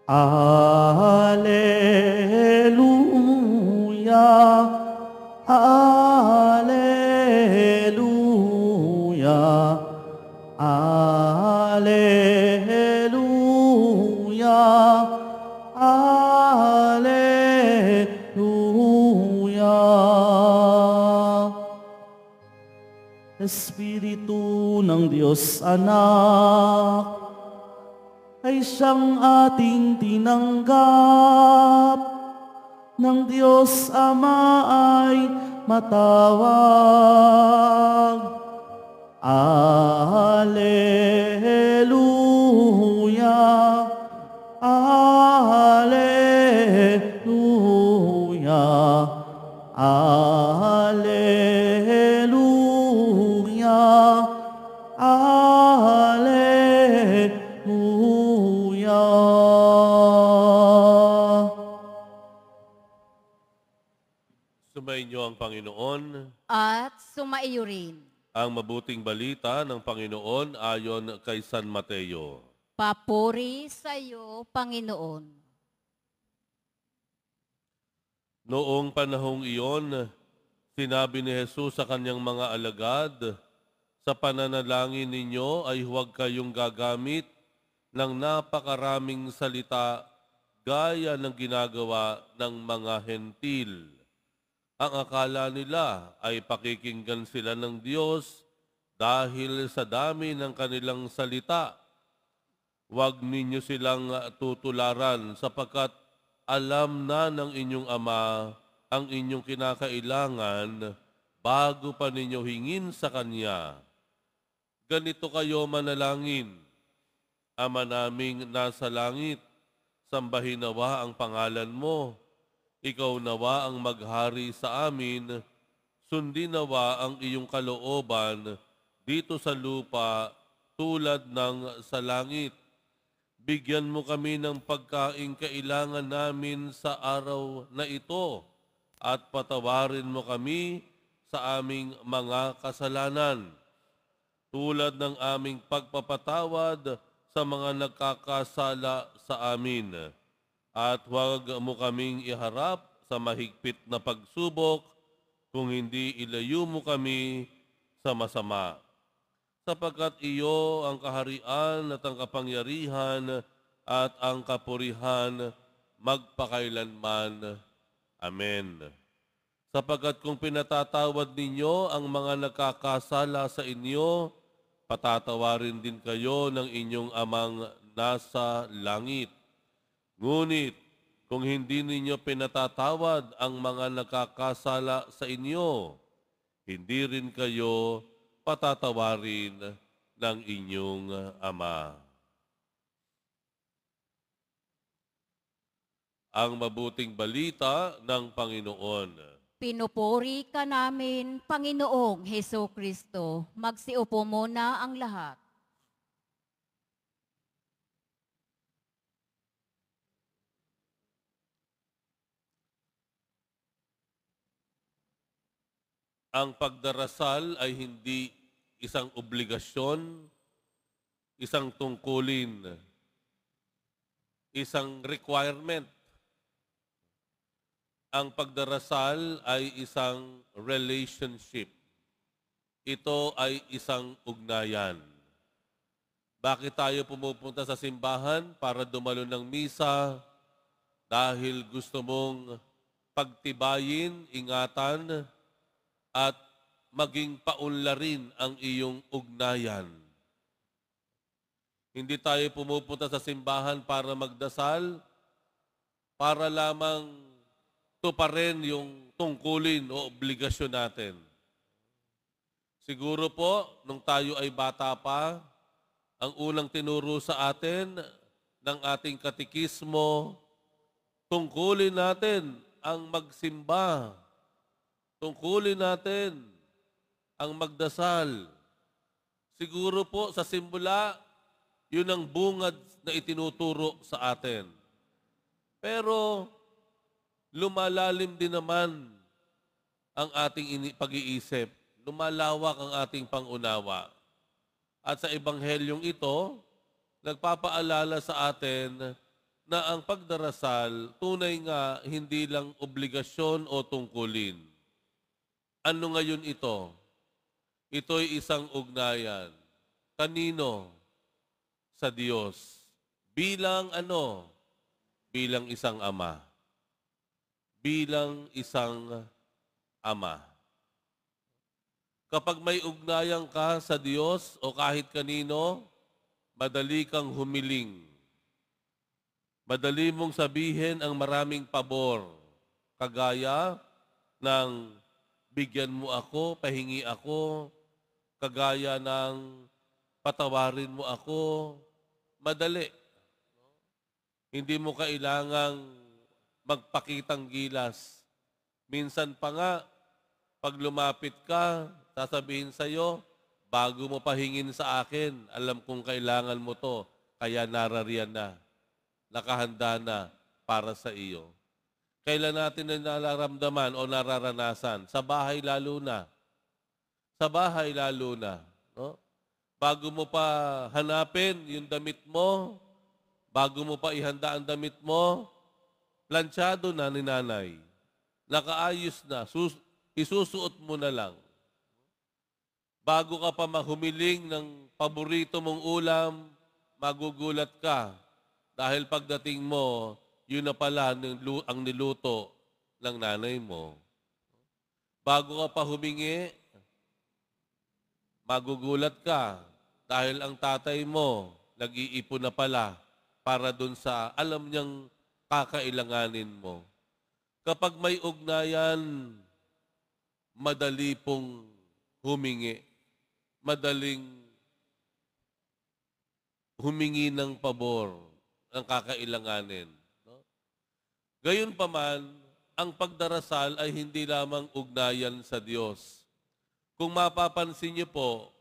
Alleluia, Alleluia, Alleluia, Alleluia. Espiritu ng Diyos Anak, ay siyang ating tinanggap, ng Diyos Ama ay matawag. Alleluia, Alleluia, Alleluia, Alleluia. Sumainyo ang Panginoon. At sumaiyo rin. Ang mabuting balita ng Panginoon ayon kay San Mateo. Papuri sa iyo, Panginoon. Noong panahong iyon, sinabi ni Jesus sa kanyang mga alagad, sa pananalangin ninyo ay huwag kayong gagamit ng napakaraming salita gaya ng ginagawa ng mga hentil. Ang akala nila ay pakikinggan sila ng Diyos dahil sa dami ng kanilang salita. Huwag ninyo silang tutularan sapagkat alam na ng inyong Ama ang inyong kinakailangan bago pa ninyo hingin sa Kanya. Ganito kayo manalangin. Ama naming nasa langit, sambahin nawa ang pangalan mo. Ikaw nawa ang maghari sa amin, sundin nawa ang iyong kalooban dito sa lupa tulad ng sa langit. Bigyan mo kami ng pagkaing kailangan namin sa araw na ito at patawarin mo kami sa aming mga kasalanan tulad ng aming pagpapatawad sa mga nagkakasala sa amin. At huwag mo kaming iharap sa mahigpit na pagsubok, kung hindi ilayo mo kami sa masama. Sapagkat iyo ang kaharian at ang kapangyarihan at ang kapurihan magpakailanman. Amen. Sapagkat kung pinatatawad ninyo ang mga nagkakasala sa inyo, patatawarin din kayo ng inyong Amang nasa langit. Ngunit, kung hindi ninyo pinatatawad ang mga nagkakasala sa inyo, hindi rin kayo patatawarin ng inyong Ama. Ang mabuting balita ng Panginoon. Pinupuri ka namin, Panginoong Heso Kristo. Magsiupo muna ang lahat. Ang pagdarasal ay hindi isang obligasyon, isang tungkulin, isang requirement. Ang pagdarasal ay isang relationship. Ito ay isang ugnayan. Bakit tayo pumupunta sa simbahan para dumalo ng misa? Dahil gusto mong pagtibayin, ingatan, at maging paunlarin ang iyong ugnayan. Hindi tayo pumupunta sa simbahan para magdasal, para lamang tuparin yung tungkulin o obligasyon natin. Siguro po, nung tayo ay bata pa, ang unang tinuro sa atin ng ating katikismo, tungkulin natin ang magsimba. Tungkulin natin ang magdasal. Siguro po sa simula, yun ang bungad na itinuturo sa atin. Pero lumalalim din naman ang ating pag-iisip. Lumalawak ang ating pangunawa. At sa ebanghelyong ito, nagpapaalala sa atin na ang pagdarasal tunay nga hindi lang obligasyon o tungkulin. Ano ngayon ito? Ito'y isang ugnayan. Kanino? Sa Diyos. Bilang ano? Bilang isang ama. Bilang isang ama. Kapag may ugnayan ka sa Diyos o kahit kanino, madali kang humiling. Madali mong sabihin ang maraming pabor. Kagaya ng bigyan mo ako, pahingi ako, kagaya ng patawarin mo ako, madali. Hindi mo kailangang magpakitang gilas. Minsan pa nga, pag lumapit ka, sasabihin sa'yo, bago mo pahingin sa akin, alam kong kailangan mo to, kaya narariyan na, nakahanda na para sa iyo. Kailan natin na nararamdaman o nararanasan? Sa bahay lalo na. Sa bahay lalo na. No? Bago mo pa hanapin yung damit mo, bago mo pa ihanda ang damit mo, planchado na ni nanay. Nakaayos na. Isusuot mo na lang. Bago ka pa mahumiling ng paborito mong ulam, magugulat ka. Dahil pagdating mo, yun na pala ang niluto ng nanay mo. Bago ka pa humingi, magugulat ka. Dahil ang tatay mo, nag-iipon na pala para dun sa alam niyang kakailanganin mo. Kapag may ugnayan, madali pong humingi. Madaling humingi ng pabor ng kakailanganin. No? Gayunpaman, ang pagdarasal ay hindi lamang ugnayan sa Diyos. Kung mapapansin niyo po,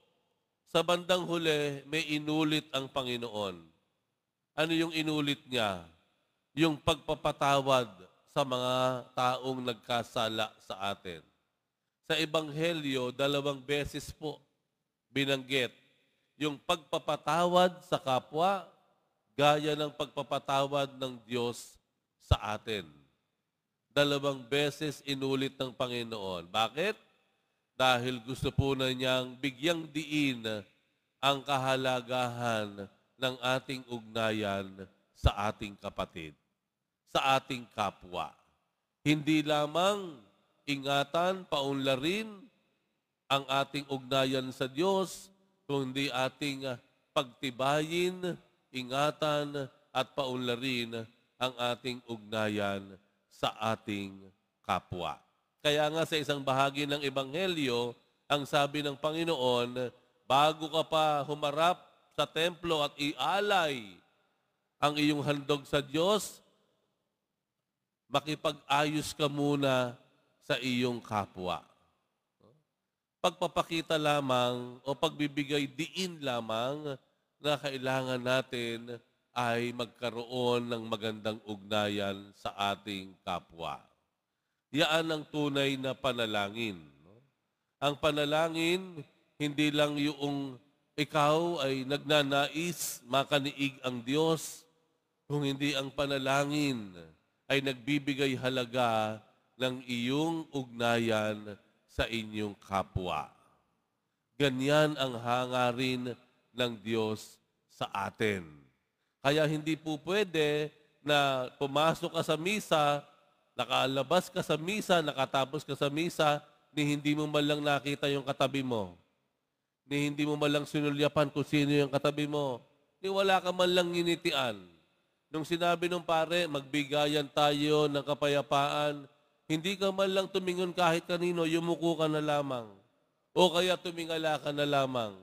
sa bandang huli, may inulit ang Panginoon. Ano yung inulit niya? Yung pagpapatawad sa mga taong nagkasala sa atin. Sa Ebanghelyo, 2 beses po binanggit yung pagpapatawad sa kapwa, gaya ng pagpapatawad ng Diyos sa atin. 2 beses inulit ng Panginoon. Bakit? Dahil gusto po na niyang bigyang diin ang kahalagahan ng ating ugnayan sa ating kapatid, sa ating kapwa. Hindi lamang ingatan, paunlarin ang ating ugnayan sa Diyos, kundi ating pagtibayin, ingatan, at paunlarin ang ating ugnayan sa ating kapwa. Kaya nga sa isang bahagi ng Ebanghelyo, ang sabi ng Panginoon, bago ka pa humarap sa templo at ialay ang iyong handog sa Diyos, makipag-ayos ka muna sa iyong kapwa. Pagpapakita lamang o pagbibigay diin lamang na kailangan natin ay magkaroon ng magandang ugnayan sa ating kapwa. Yaan ang tunay na panalangin. Ang panalangin, hindi lang yung ikaw ay nagnanais makaniig ang Diyos, kung hindi ang panalangin ay nagbibigay halaga ng iyong ugnayan sa inyong kapwa. Ganyan ang hangarin ng Diyos sa atin. Kaya hindi po pwede na pumasok ka sa misa, nakalabas ka sa misa, nakatapos ka sa misa, ni hindi mo man lang nakita yung katabi mo. Ni hindi mo man lang sinulyapan kung sino yung katabi mo. Ni wala ka man lang nginitian. Nung sinabi ng pare, magbigayan tayo ng kapayapaan, hindi ka man lang tumingon kahit kanino, yumuko ka na lamang. O kaya tumingala ka na lamang.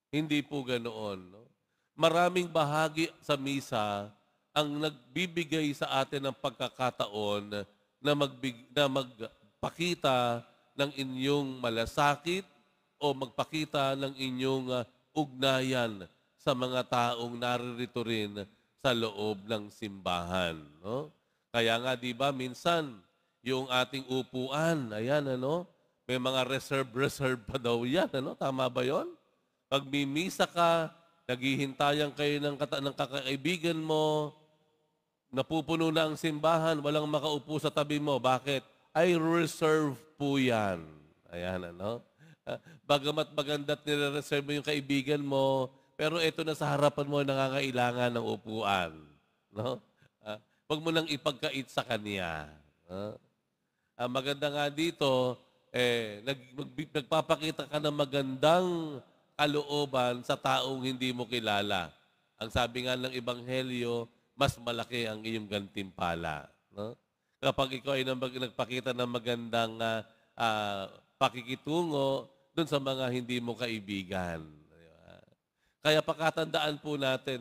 Hindi po ganoon. No? Maraming bahagi sa misa ang nagbibigay sa atin ng pagkakataon na magpakita ng inyong malasakit o magpakita ng inyong ugnayan sa mga taong naririto rin sa loob ng simbahan. No? Kaya nga, di ba, minsan, yung ating upuan, ayan, may mga reserve pa daw yan, Tama ba yon? Pag mimisa ka, naghihintayan kayo ng kakaibigan mo, Napupuno na ang simbahan, walang makaupo sa tabi mo. Bakit? Ay reserve po yan. Ayan, ano? Bagamat maganda't nire-reserve mo yung kaibigan mo, pero ito na sa harapan mo nangangailangan ng upuan. No? Huwag mo nang ipagkait sa kanya. Ang maganda nga dito, nagpapakita ka ng magandang kalooban sa taong hindi mo kilala. Ang sabi nga ng Ebanghelyo, mas malaki ang iyong gantimpala. No? Kapag ikaw ay nagpakita ng magandang pakikitungo dun sa mga hindi mo kaibigan. Kaya pakatandaan po natin,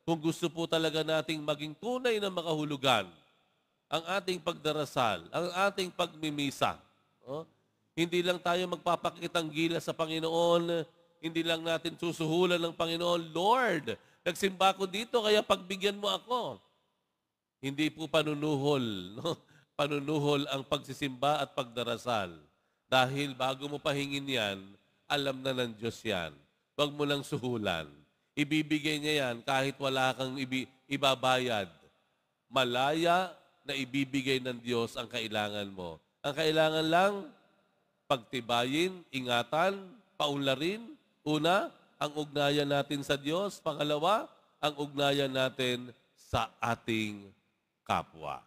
kung gusto po talaga nating maging tunay na makahulugan, ang ating pagdarasal, ang ating pagmimisa. Hindi lang tayo magpapakitang gilas sa Panginoon, hindi lang natin susuhulan ng Panginoon, Lord, nagsimba ko dito, kaya pagbigyan mo ako. Hindi po panunuhol, panunuhol ang pagsisimba at pagdarasal. Dahil bago mo pahingin yan, alam na ng Diyos yan. Huwag mo lang suhulan. Ibibigay niya yan kahit wala kang ibabayad. Malaya na ibibigay ng Diyos ang kailangan mo. Ang kailangan lang, pagtibayin, ingatan, paunlarin. Una, ang ugnayan natin sa Diyos. Pangalawa, ang ugnayan natin sa ating kapwa.